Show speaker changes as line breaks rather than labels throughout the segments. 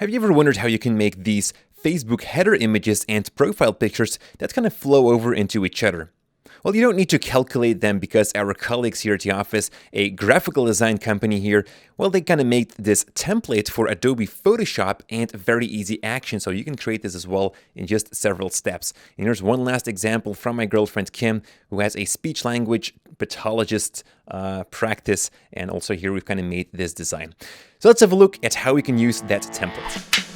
Have you ever wondered how you can make these Facebook header images and profile pictures that kind of flow over into each other? Well, you don't need to calculate them because our colleagues here at the office, a graphical design company here, well, they kind of made this template for Adobe Photoshop and a very easy action. So you can create this as well in just several steps. And here's one last example from my girlfriend Kim, who has a speech language pathologist practice. And also here we've kind of made this design. So let's have a look at how we can use that template.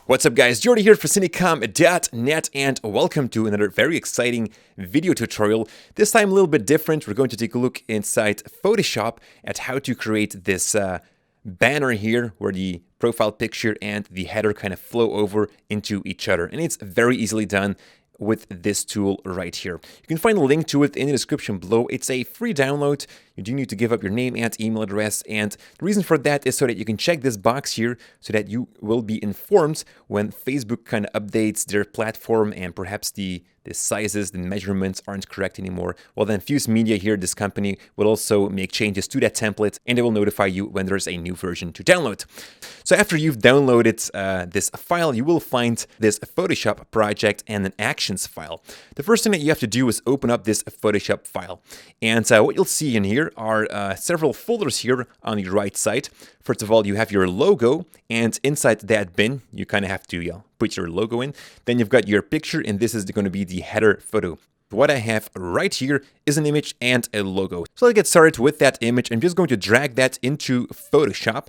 What's up guys, Jordy here for Cinecom.net and welcome to another very exciting video tutorial. This time a little bit different. We're going to take a look inside Photoshop at how to create this banner here where the profile picture and the header kind of flow over into each other. And it's very easily done with this tool right here. You can find a link to it in the description below. It's a free download. You do need to give up your name and email address, and the reason for that is so that you can check this box here so that you will be informed when Facebook kind of updates their platform and perhaps the sizes, the measurements aren't correct anymore. Well, then Fuse Media here, this company, will also make changes to that template and they will notify you when there's a new version to download. So after you've downloaded this file, you will find this Photoshop project and an actions file. The first thing that you have to do is open up this Photoshop file. And what you'll see in here are several folders here on the right side. First of all, you have your logo, and inside that bin, you kind of have to put your logo in. Then you've got your picture, and this is going to be the header photo. What I have right here is an image and a logo. So let's get started with that image. I'm just going to drag that into Photoshop.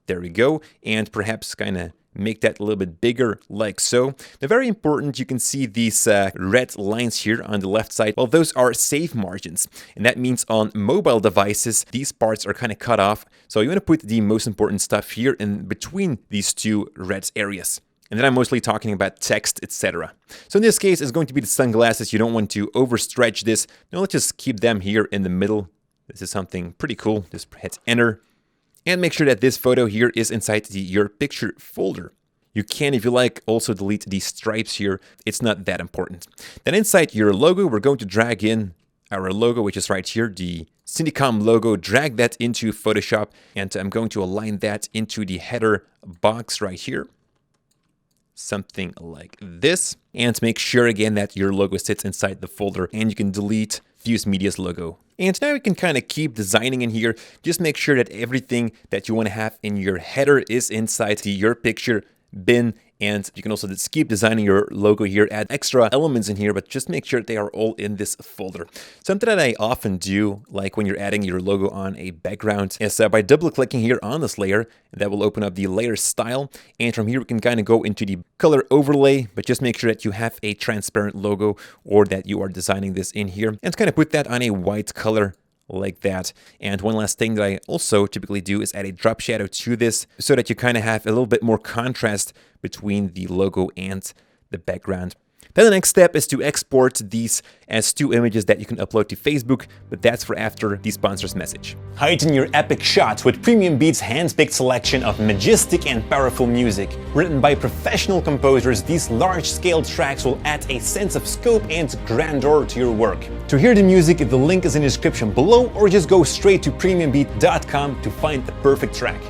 There we go. And perhaps kind of make that a little bit bigger like so. Now, very important, you can see these red lines here on the left side. Well, those are save margins. And that means on mobile devices, these parts are kind of cut off. So you want to put the most important stuff here in between these two red areas. And then I'm mostly talking about text, etc. So in this case, it's going to be the sunglasses. You don't want to overstretch this. Now let's just keep them here in the middle. This is something pretty cool. Just hit enter. And make sure that this photo here is inside your picture folder. You can, if you like, also delete these stripes here. It's not that important. Then inside your logo, we're going to drag in our logo, which is right here, the Cinecom logo. Drag that into Photoshop. And I'm going to align that into the header box right here. Something like this. And make sure again that your logo sits inside the folder and you can delete Fuse Media's logo. And now you can kind of keep designing in here. Just make sure that everything that you want to have in your header is inside your picture bin. And you can also just keep designing your logo here, add extra elements in here, but just make sure they are all in this folder. Something that I often do, like when you're adding your logo on a background, is by double clicking here on this layer, that will open up the layer style. And from here, we can kind of go into the color overlay, but just make sure that you have a transparent logo or that you are designing this in here and kind of put that on a white color like that. And one last thing that I also typically do is add a drop shadow to this so that you kind of have a little bit more contrast between the logo and the background. Then the next step is to export these as two images that you can upload to Facebook, but that's for after the sponsor's message. Heighten your epic shots with Premium Beats' hand-picked selection of majestic and powerful music. Written by professional composers, these large-scale tracks will add a sense of scope and grandeur to your work. To hear the music, the link is in the description below, or just go straight to premiumbeat.com to find the perfect track.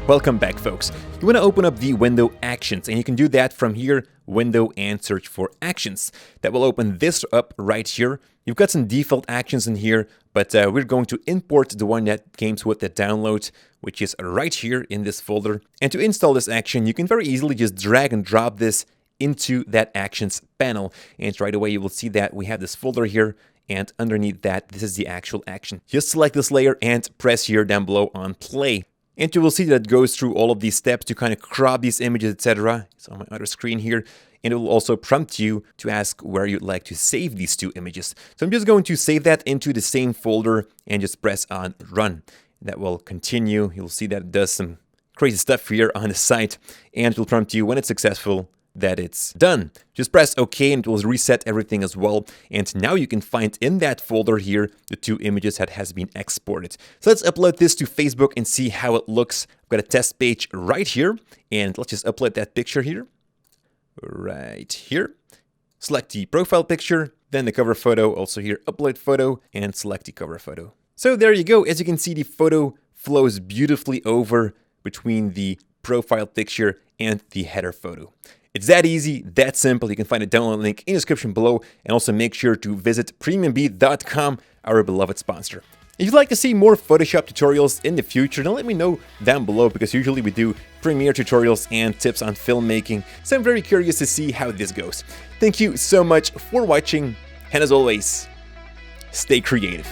Welcome back, folks. You want to open up the window Actions, and you can do that from here, Window, and search for Actions. That will open this up right here. You've got some default actions in here, but we're going to import the one that came with the download, which is right here in this folder. And to install this action, you can very easily just drag and drop this into that Actions panel. And right away, you will see that we have this folder here. And underneath that, this is the actual action. Just select this layer and press here down below on play. And you will see that it goes through all of these steps to kind of crop these images, etc. It's on my other screen here. And it will also prompt you to ask where you'd like to save these two images. So I'm just going to save that into the same folder and just press on Run. That will continue. You'll see that it does some crazy stuff here on the site. And it will prompt you when it's successful that it's done. Just press OK and it will reset everything as well. And now you can find in that folder here the two images that has been exported. So let's upload this to Facebook and see how it looks. I've got a test page right here, and let's just upload that picture here. Right here. Select the profile picture, then the cover photo, also here, upload photo, and select the cover photo. So there you go. As you can see, the photo flows beautifully over between the profile picture and the header photo. It's that easy, that simple. You can find a download link in the description below, and also make sure to visit premiumbeat.com, our beloved sponsor. If you'd like to see more Photoshop tutorials in the future, then let me know down below, because usually we do Premiere tutorials and tips on filmmaking, so I'm very curious to see how this goes. Thank you so much for watching, and as always, stay creative.